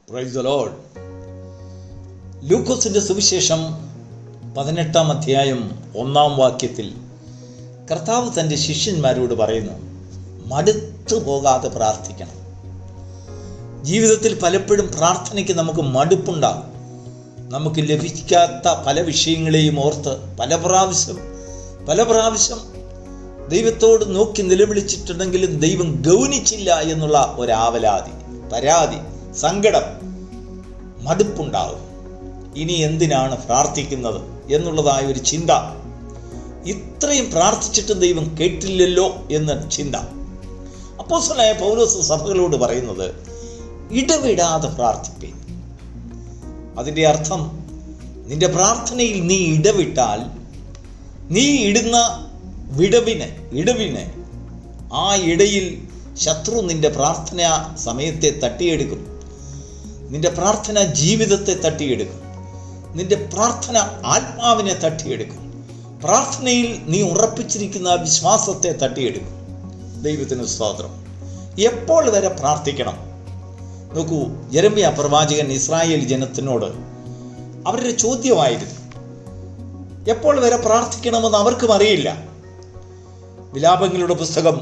Praise the Lord. ലൂക്കോസിന്റെ സുവിശേഷം 18-ാം അധ്യായം 1-ാം വാക്യത്തിൽ കർത്താവ് തൻ്റെ ശിഷ്യന്മാരോട് പറയുന്നു, മടുത്തു പോകാതെ പ്രാർത്ഥിക്കണം. ജീവിതത്തിൽ പലപ്പോഴും പ്രാർത്ഥനയ്ക്ക് നമുക്ക് മടുപ്പുണ്ടാകും. നമുക്ക് ലഭിക്കാത്ത പല വിഷയങ്ങളെയും ഓർത്ത് പല പ്രാവശ്യം ദൈവത്തോട് നോക്കി നിലവിളിച്ചിട്ടുണ്ടെങ്കിലും ദൈവം ഗൗനിച്ചില്ല എന്നുള്ള ഒരാവലാതി, പരാതി, സങ്കടം, മടുപ്പുണ്ടാകും. ഇനി എന്തിനാണ് പ്രാർത്ഥിക്കുന്നത് എന്നുള്ളതായ ഒരു ചിന്ത, ഇത്രയും പ്രാർത്ഥിച്ചിട്ട് ദൈവം കേട്ടില്ലല്ലോ എന്ന ചിന്ത. അപ്പോസ്തലനായ പൗലോസ് സഭകളോട് പറയുന്നത്, ഇടവിടാതെ പ്രാർത്ഥിപ്പീൻ. അതിൻ്റെ അർത്ഥം, നിന്റെ പ്രാർത്ഥനയിൽ നീ ഇടവിട്ടാൽ, നീ ഇടുന്ന ഇടവിന് ആ ഇടയിൽ ശത്രു നിന്റെ പ്രാർത്ഥന സമയത്തെ തട്ടിയെടുക്കും, നിന്റെ പ്രാർത്ഥന ജീവിതത്തെ തട്ടിയെടുക്കും, നിന്റെ പ്രാർത്ഥന ആത്മാവിനെ തട്ടിയെടുക്കും, പ്രാർത്ഥനയിൽ നീ ഉറപ്പിച്ചിരിക്കുന്ന വിശ്വാസത്തെ തട്ടിയെടുക്കും. ദൈവത്തിന് സ്തോത്രം. എപ്പോൾ വരെ പ്രാർത്ഥിക്കണം? നോക്കൂ, യെരമ്യാ പ്രവാചകൻ ഇസ്രായേൽ ജനത്തിനോട് അവരുടെ ചോദ്യമായിരുന്നു, എപ്പോൾ വരെ പ്രാർത്ഥിക്കണമെന്ന് അവർക്കും അറിയില്ല. വിലാപങ്ങളുടെ പുസ്തകം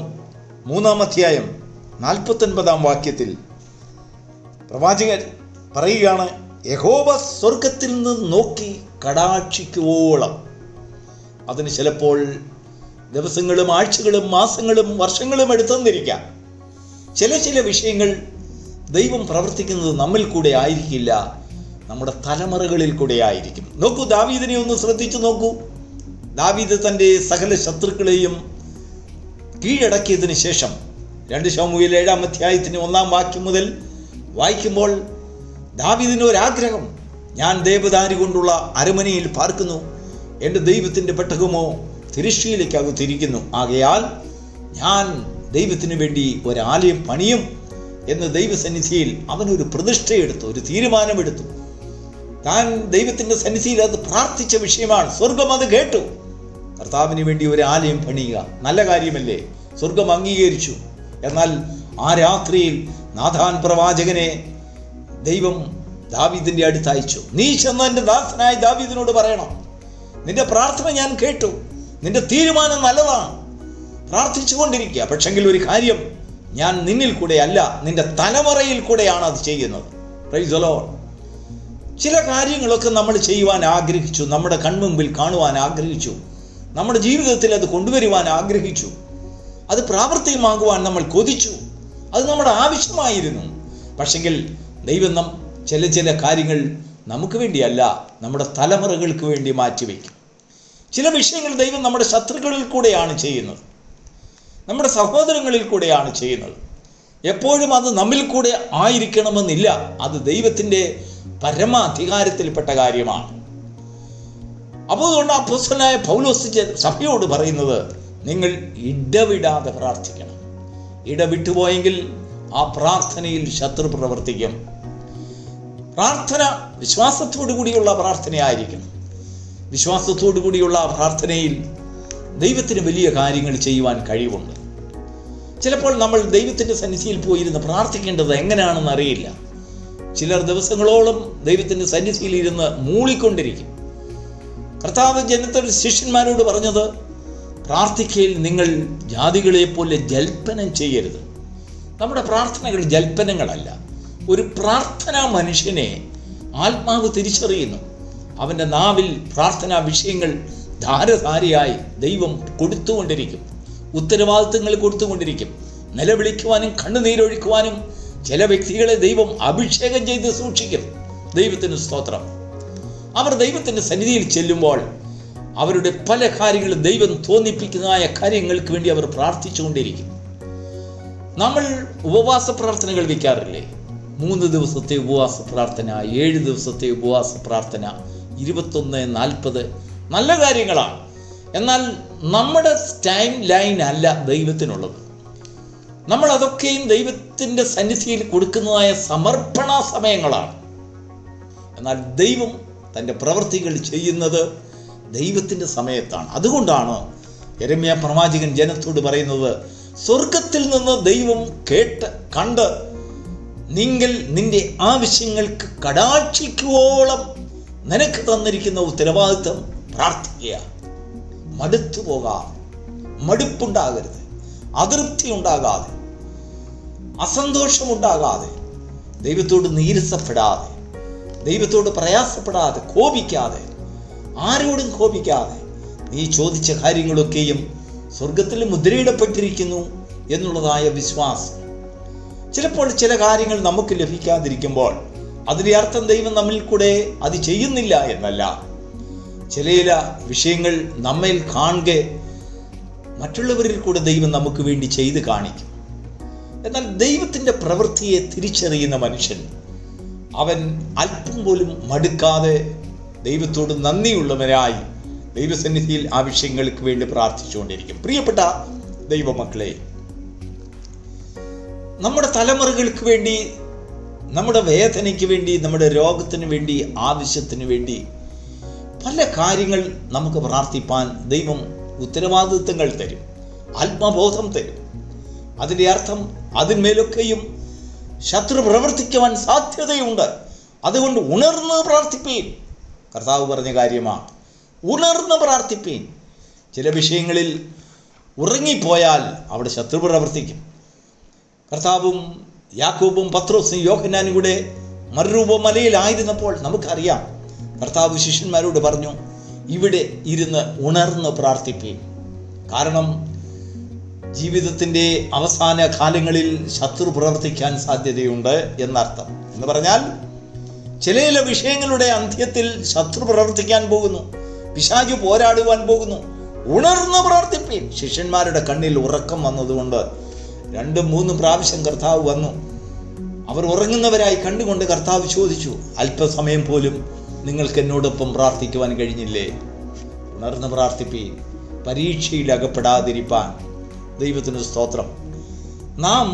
3-ാം അധ്യായം 49-ാം വാക്യത്തിൽ പ്രവാചകൻ പറയുകയാണ്, യഹോവ സ്വർഗത്തിൽ നിന്ന് നോക്കി കടാക്ഷിക്കുവോളം. അതിന് ചിലപ്പോൾ ദിവസങ്ങളും ആഴ്ചകളും മാസങ്ങളും വർഷങ്ങളും എടുത്തെന്നിരിക്കാം. ചില വിഷയങ്ങൾ ദൈവം പ്രവർത്തിക്കുന്നത് നമ്മിൽ കൂടെ ആയിരിക്കില്ല, നമ്മുടെ തലമുറകളിൽ കൂടെ ആയിരിക്കും. നോക്കൂ, ദാവീദിനെ ഒന്ന് ശ്രദ്ധിച്ചു നോക്കൂ. ദാവീദ് തൻ്റെ സകല ശത്രുക്കളെയും കീഴടക്കിയതിന് ശേഷം 2 ശമൂവേൽ 7-ാം അധ്യായത്തിന് 1-ാം വാക്യം മുതൽ വായിക്കുമ്പോൾ ദാവീദിന് ഒരാഗ്രഹം, ഞാൻ ദേവദാരി കൊണ്ടുള്ള അരമനയിൽ പാർക്കുന്നു, എൻ്റെ ദൈവത്തിൻ്റെ പെട്ടകമോ തിരശ്ശീലയ്ക്കകത്തിരിക്കുന്നു, ആകയാൽ ഞാൻ ദൈവത്തിന് വേണ്ടി ഒരാലയം പണിയും എന്ന് ദൈവസന്നിധിയിൽ അവനൊരു പ്രതിഷ്ഠയെടുത്തു, ഒരു തീരുമാനമെടുത്തു. താൻ ദൈവത്തിൻ്റെ സന്നിധിയിൽ അത് പ്രാർത്ഥിച്ച വിഷയമാണ്. സ്വർഗം അത് കേട്ടു. കർത്താവിന് വേണ്ടി ഒരു ആലയം പണിയുക നല്ല കാര്യമല്ലേ? സ്വർഗം അംഗീകരിച്ചു. എന്നാൽ ആ രാത്രിയിൽ നാഥാൻ പ്രവാചകനെ ദൈവം ദാവീദിന്റെ അടുത്ത് അയച്ചു. നീ ചെന്ന് എൻ്റെ ദാസനായ ദാവീദിനോട് പറയണം, നിന്റെ പ്രാർത്ഥന ഞാൻ കേട്ടു, നിന്റെ തീരുമാനം നല്ലതാണ്, പ്രാർത്ഥിച്ചു കൊണ്ടിരിക്കുക. പക്ഷെങ്കിൽ ഒരു കാര്യം, ഞാൻ നിന്നിൽ കൂടെ അല്ല, നിന്റെ തലമുറയിൽ കൂടെയാണ് അത് ചെയ്യുന്നത്. Praise the Lord. ചില കാര്യങ്ങളൊക്കെ നമ്മൾ ചെയ്യുവാൻ ആഗ്രഹിച്ചു, നമ്മുടെ കൺമുമ്പിൽ കാണുവാൻ ആഗ്രഹിച്ചു, നമ്മുടെ ജീവിതത്തിൽ അത് കൊണ്ടുവരുവാൻ ആഗ്രഹിച്ചു, അത് പ്രാവർത്തികമാകുവാൻ നമ്മൾ കൊതിച്ചു, അത് നമ്മുടെ ആവശ്യമായിരുന്നു. പക്ഷെങ്കിൽ ദൈവം ചില കാര്യങ്ങൾ നമുക്ക് വേണ്ടിയല്ല, നമ്മുടെ തലമുറകൾക്ക് വേണ്ടി മാറ്റിവെക്കും. ചില വിഷയങ്ങൾ ദൈവം നമ്മുടെ ശത്രുക്കളിൽ കൂടെയാണ് ചെയ്യുന്നത്, നമ്മുടെ സഹോദരങ്ങളിൽ കൂടെയാണ് ചെയ്യുന്നത്. എപ്പോഴും അത് നമ്മിൽ കൂടെ ആയിരിക്കണമെന്നില്ല, അത് ദൈവത്തിൻ്റെ പരമാധികാരത്തിൽപ്പെട്ട കാര്യമാണ്. അപ്പോൾ അതുകൊണ്ട് അപ്പോസ്തലനായ പൗലോസ് സഭയോട് പറയുന്നത്, നിങ്ങൾ ഇടവിടാതെ പ്രാർത്ഥിക്കണം. ഇടവിട്ടുപോയെങ്കിൽ ആ പ്രാർത്ഥനയിൽ ശത്രു പ്രവർത്തിക്കും. പ്രാർത്ഥന വിശ്വാസത്തോടു കൂടിയുള്ള പ്രാർത്ഥനയായിരിക്കണം. വിശ്വാസത്തോടു കൂടിയുള്ള പ്രാർത്ഥനയിൽ ദൈവത്തിന് വലിയ കാര്യങ്ങൾ ചെയ്യുവാൻ കഴിവുണ്ട്. ചിലപ്പോൾ നമ്മൾ ദൈവത്തിൻ്റെ സന്നിധിയിൽ പോയിരുന്ന് പ്രാർത്ഥിക്കേണ്ടത് എങ്ങനെയാണെന്ന് അറിയില്ല. ചിലർ ദിവസങ്ങളോളം ദൈവത്തിൻ്റെ സന്നിധിയിൽ ഇരുന്ന് മൂളിക്കൊണ്ടിരിക്കും. കർത്താവ് ജനത്തോട് ശിഷ്യന്മാരോട് പറഞ്ഞത്, പ്രാർത്ഥിക്കയിൽ നിങ്ങൾ ജാതികളെ പോലെ ജൽപ്പനം ചെയ്യരുത്. നമ്മുടെ പ്രാർത്ഥനകൾ ജൽപ്പനങ്ങളല്ല. ഒരു പ്രാർത്ഥനാ മനുഷ്യനെ ആത്മാവ് തിരിച്ചറിയുന്നു. അവൻ്റെ നാവിൽ പ്രാർത്ഥനാ വിഷയങ്ങൾ ധാരധാരയായി ദൈവം കൊടുത്തുകൊണ്ടിരിക്കും, ഉത്തരവാദിത്തങ്ങൾ കൊടുത്തുകൊണ്ടിരിക്കും. നിലവിളിക്കുവാനും കണ്ണുനീരൊഴിക്കുവാനും ചില വ്യക്തികളെ ദൈവം അഭിഷേകം ചെയ്ത് സൂക്ഷിക്കും. ദൈവത്തിന് സ്തോത്രം. അവർ ദൈവത്തിൻ്റെ സന്നിധിയിൽ ചെല്ലുമ്പോൾ അവരുടെ പല കാര്യങ്ങളും ദൈവം തോന്നിപ്പിക്കുന്നതായ കാര്യങ്ങൾക്ക് വേണ്ടി അവർ പ്രാർത്ഥിച്ചുകൊണ്ടിരിക്കും. നമ്മൾ ഉപവാസ പ്രാർത്ഥനകൾ വയ്ക്കാറില്ലേ? 3 ദിവസത്തെ ഉപവാസ പ്രാർത്ഥന, 7 ദിവസത്തെ ഉപവാസ പ്രാർത്ഥന, 21, 40 നല്ല കാര്യങ്ങളാണ്. എന്നാൽ നമ്മുടെ ടൈം ലൈൻ അല്ല ദൈവത്തിനുള്ളത്. നമ്മൾ അതൊക്കെയും ദൈവത്തിൻ്റെ സന്നിധിയിൽ കൊടുക്കുന്നതായ സമർപ്പണ സമയങ്ങളാണ്. എന്നാൽ ദൈവം തൻ്റെ പ്രവൃത്തികൾ ചെയ്യുന്നത് ദൈവത്തിൻ്റെ സമയത്താണ്. അതുകൊണ്ടാണ് യെരമ്യാ പ്രവാചകൻ ജനത്തോട് പറയുന്നത്, സ്വർഗത്തിൽ നിന്ന് ദൈവം കണ്ട് നിങ്ങൾ നിന്റെ ആവശ്യങ്ങൾക്ക് കടാക്ഷിക്കുവോളം നിനക്ക് തന്നിരിക്കുന്ന ഉത്തരവാദിത്വം പ്രാർത്ഥിക്കുക. മടുത്തു പോകാതെ, മടുപ്പുണ്ടാകരുത്, അതൃപ്തി ഉണ്ടാകാതെ, അസന്തോഷമുണ്ടാകാതെ, ദൈവത്തോട് നീരസപ്പെടാതെ, ദൈവത്തോട് പ്രയാസപ്പെടാതെ, കോപിക്കാതെ, ആരോടും കോപിക്കാതെ നീ ചോദിച്ച കാര്യങ്ങളൊക്കെയും സ്വർഗത്തിൽ മുദ്രയിടപ്പെട്ടിരിക്കുന്നു എന്നുള്ളതായ വിശ്വാസം. ചിലപ്പോൾ ചില കാര്യങ്ങൾ നമുക്ക് ലഭിക്കാതിരിക്കുമ്പോൾ അതിൻ്റെ അർത്ഥം ദൈവം നമ്മിൽ കൂടെ അത് ചെയ്യുന്നില്ല എന്നല്ല. ചില വിഷയങ്ങൾ നമ്മിൽ കാണുക മറ്റുള്ളവരിൽ കൂടെ ദൈവം നമുക്ക് വേണ്ടി ചെയ്ത് കാണിക്കും. എന്നാൽ ദൈവത്തിൻ്റെ പ്രവൃത്തിയെ തിരിച്ചറിയുന്ന മനുഷ്യൻ അവൻ അല്പം പോലും മടുക്കാതെ ദൈവത്തോട് നന്ദിയുള്ളവരായി ദൈവസന്നിധിയിൽ ആ വിഷയങ്ങൾക്ക് വേണ്ടി പ്രാർത്ഥിച്ചുകൊണ്ടിരിക്കും. പ്രിയപ്പെട്ട ദൈവമക്കളെ, നമ്മുടെ തലമുറകൾക്ക് വേണ്ടി, നമ്മുടെ വേദനയ്ക്ക് വേണ്ടി, നമ്മുടെ രോഗത്തിന് വേണ്ടി, ആവശ്യത്തിന് വേണ്ടി പല കാര്യങ്ങൾ നമുക്ക് പ്രാർത്ഥിപ്പാൻ ദൈവം ഉത്തരവാദിത്വങ്ങൾ തരും, ആത്മബോധം തരും. അതിൻ്റെ അർത്ഥം അതിന്മേലൊക്കെയും ശത്രു പ്രവർത്തിക്കുവാൻ സാധ്യതയുണ്ട്. അതുകൊണ്ട് ഉണർന്ന് പ്രാർത്ഥിപ്പീൻ. കർത്താവ് പറഞ്ഞ കാര്യമാണ്, ഉണർന്ന് പ്രാർത്ഥിപ്പീൻ. ചില വിഷയങ്ങളിൽ ഉറങ്ങിപ്പോയാൽ അവിടെ ശത്രു പ്രവർത്തിക്കും. കർത്താവും യാക്കോബും പത്രോസും യോഹന്നാനും കൂടെ മറുരൂപ മലയിലായിരുന്നപ്പോൾ നമുക്കറിയാം, കർത്താവ് ശിഷ്യന്മാരോട് പറഞ്ഞു, ഇവിടെ ഇരുന്ന് ഉണർന്ന് പ്രാർത്ഥിപ്പീൻ. കാരണം ജീവിതത്തിൻ്റെ അവസാന കാലങ്ങളിൽ ശത്രു പ്രവർത്തിക്കാൻ സാധ്യതയുണ്ട് എന്നർത്ഥം. എന്ന് പറഞ്ഞാൽ ചില വിഷയങ്ങളുടെ അന്ത്യത്തിൽ ശത്രു പ്രവർത്തിക്കാൻ പോകുന്നു, പിശാചു പോരാടുവാൻ പോകുന്നു. ഉണർന്ന് പ്രാർത്ഥിപ്പീൻ. ശിഷ്യന്മാരുടെ കണ്ണിൽ ഉറക്കം വന്നതുകൊണ്ട് 2-3 പ്രാവശ്യം കർത്താവ് വന്നു. അവർ ഉറങ്ങുന്നവരായി കണ്ടുകൊണ്ട് കർത്താവ് ചോദിച്ചു, അല്പസമയം പോലും നിങ്ങൾക്ക് എന്നോടൊപ്പം പ്രാർത്ഥിക്കുവാൻ കഴിഞ്ഞില്ലേ? ഉണർന്ന് പ്രാർത്ഥിപ്പീൻ, പരീക്ഷയിൽ അകപ്പെടാതിരിപ്പാൻ. ദൈവത്തിന് സ്തോത്രം. നാം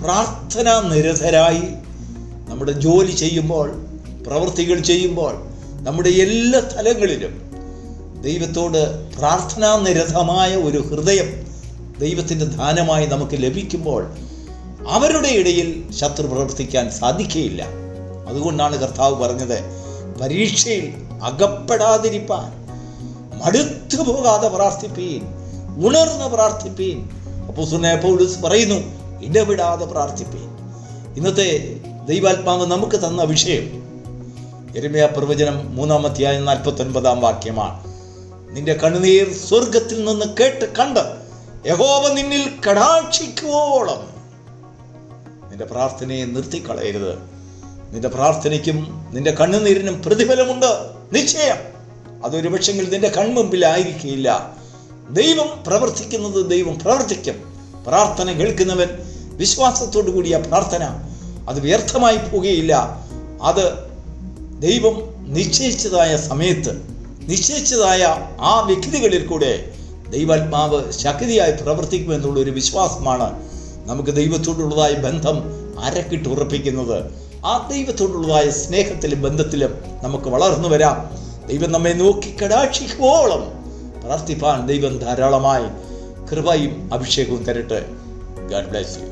പ്രാർത്ഥനാ നിരതരായി നമ്മുടെ ജോലി ചെയ്യുമ്പോൾ, പ്രവൃത്തികൾ ചെയ്യുമ്പോൾ, നമ്മുടെ എല്ലാ തലങ്ങളിലും ദൈവത്തോട് പ്രാർത്ഥനാ നിരതമായ ഒരു ഹൃദയം ദൈവത്തിൻ്റെ ദാനമായി നമുക്ക് ലഭിക്കുമ്പോൾ അവരുടെ ഇടയിൽ ശത്രു പ്രവർത്തിക്കാൻ സാധിക്കുകയില്ല. അതുകൊണ്ടാണ് കർത്താവ് പറഞ്ഞത്, പരീക്ഷയിൽ അകപ്പെടാതിരിപ്പാൻ മടുത്തു പോകാതെ പ്രാർത്ഥിപ്പീൻ, ഉണർന്ന് പ്രാർത്ഥിപ്പീൻ. അപ്പോസ്തലനായ പൗലോസ് പറയുന്നു, ഇടവിടാതെ പ്രാർത്ഥിപ്പീൻ. ഇന്നത്തെ ദൈവാത്മാവ് നമുക്ക് തന്ന വിഷയം യെരമ്യാ പ്രവചനം 3-ാം അധ്യായം 49-ാം വാക്യമാണ്. നിന്റെ കണ്ണുനീർ സ്വർഗത്തിൽ നിന്ന് കേട്ട് കണ്ട് യഹോവ നിന്നിൽ കടാക്ഷിക്കുവോളം നിന്റെ പ്രാർത്ഥനയെ നിർത്തിക്കളയരുത്. നിന്റെ പ്രാർത്ഥനയ്ക്കും നിന്റെ കണ്ണുനീരിനും പ്രതിഫലമുണ്ട്, നിശ്ചയം. അതൊരു പക്ഷെങ്കിൽ നിന്റെ കൺമുമ്പിലായിരിക്കില്ല. ദൈവം പ്രവർത്തിക്കുന്നത് ദൈവം പ്രവർത്തിക്കും. പ്രാർത്ഥന കേൾക്കുന്നവൻ വിശ്വാസത്തോടു കൂടിയ പ്രാർത്ഥന അത് വ്യർത്ഥമായി പോവുകയില്ല. അത് ദൈവം നിശ്ചയിച്ചതായ സമയത്ത്, നിശ്ചയിച്ചതായ ആ വ്യക്തികളിൽ കൂടെ ദൈവാത്മാവ് ശക്തിയായി പ്രവർത്തിക്കുമെന്നുള്ളൊരു വിശ്വാസമാണ് നമുക്ക് ദൈവത്തോടുള്ളതായ ബന്ധം അരക്കിട്ടുറപ്പിക്കുന്നത്. ആ ദൈവത്തോടുള്ളതായ സ്നേഹത്തിലും ബന്ധത്തിലും നമുക്ക് വളർന്നു വരാം. ദൈവം നമ്മെ നോക്കി കടാക്ഷിക്കുവോളം പ്രാർത്ഥിപ്പാൻ ദൈവം ധാരാളമായി കൃപയും അഭിഷേകവും തരട്ടെ. God bless you.